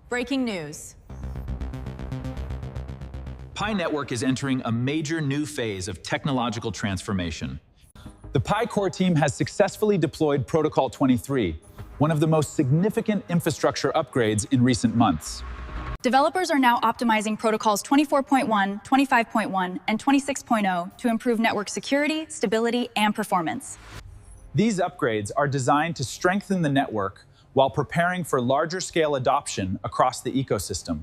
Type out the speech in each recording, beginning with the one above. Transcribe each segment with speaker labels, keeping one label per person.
Speaker 1: Breaking news.
Speaker 2: Pi Network is entering a major new phase of technological transformation. The Pi core team has successfully deployed Protocol 23, one of the most significant infrastructure upgrades in recent months.
Speaker 1: Developers are now optimizing protocols 24.1, 25.1, and 26.0 to improve network security, stability, and performance.
Speaker 2: These upgrades are designed to strengthen the network while preparing for larger-scale adoption across the ecosystem.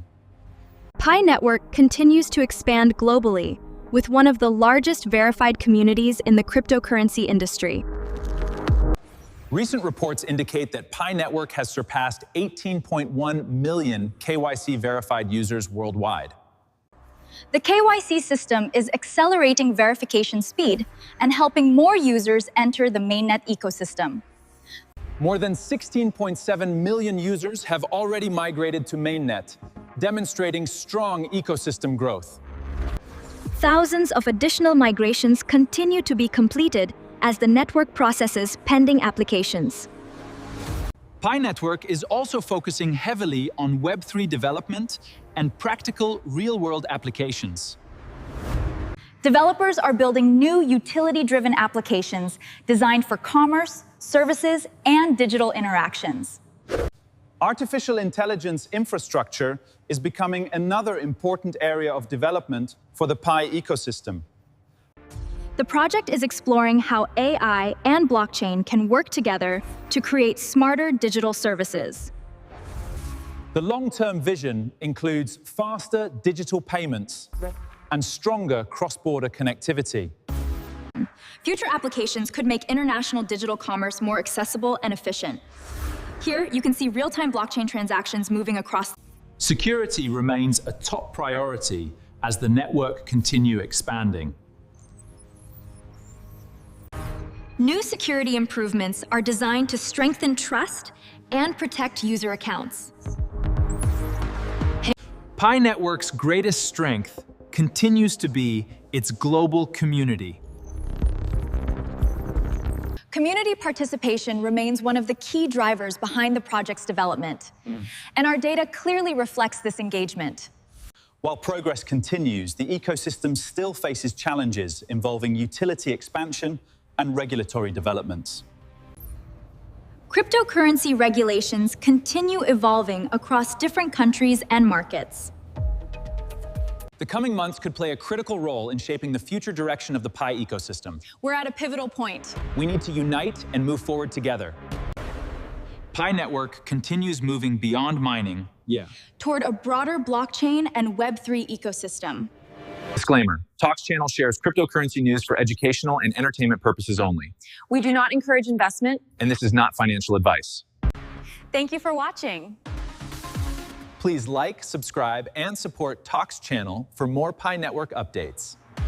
Speaker 3: Pi Network continues to expand globally, with one of the largest verified communities in the cryptocurrency industry.
Speaker 2: Recent reports indicate that Pi Network has surpassed 18.1 million KYC-verified users worldwide.
Speaker 1: The KYC system is accelerating verification speed and helping more users enter the Mainnet ecosystem.
Speaker 2: More than 16.7 million users have already migrated to Mainnet, demonstrating strong ecosystem growth.
Speaker 3: Thousands of additional migrations continue to be completed as the network processes pending applications.
Speaker 2: Pi Network is also focusing heavily on Web3 development and practical real-world applications.
Speaker 1: Developers are building new utility-driven applications designed for commerce, services, and digital interactions.
Speaker 2: Artificial intelligence infrastructure is becoming another important area of development for the Pi ecosystem.
Speaker 3: The project is exploring how AI and blockchain can work together to create smarter digital services.
Speaker 2: The long-term vision includes faster digital payments and stronger cross-border connectivity.
Speaker 3: Future applications could make international digital commerce more accessible and efficient. Here, you can see real-time blockchain transactions moving across.
Speaker 2: Security remains a top priority as the network continues expanding.
Speaker 3: New security improvements are designed to strengthen trust and protect user accounts.
Speaker 2: Pi Network's greatest strength continues to be its global community.
Speaker 1: Community participation remains one of the key drivers behind the project's development, and our data clearly reflects this engagement.
Speaker 2: While progress continues, the ecosystem still faces challenges involving utility expansion and regulatory developments.
Speaker 3: Cryptocurrency regulations continue evolving across different countries and markets.
Speaker 2: The coming months could play a critical role in shaping the future direction of the Pi ecosystem.
Speaker 1: We're at a pivotal point.
Speaker 2: We need to unite and move forward together. Pi Network continues moving beyond mining
Speaker 1: toward a broader blockchain and Web3 ecosystem.
Speaker 4: Disclaimer: Talks channel shares cryptocurrency news for educational and entertainment purposes only.
Speaker 1: We do not encourage investment.
Speaker 4: And this is not financial advice.
Speaker 1: Thank you for watching.
Speaker 2: Please like, subscribe, and support Talks channel for more Pi Network updates.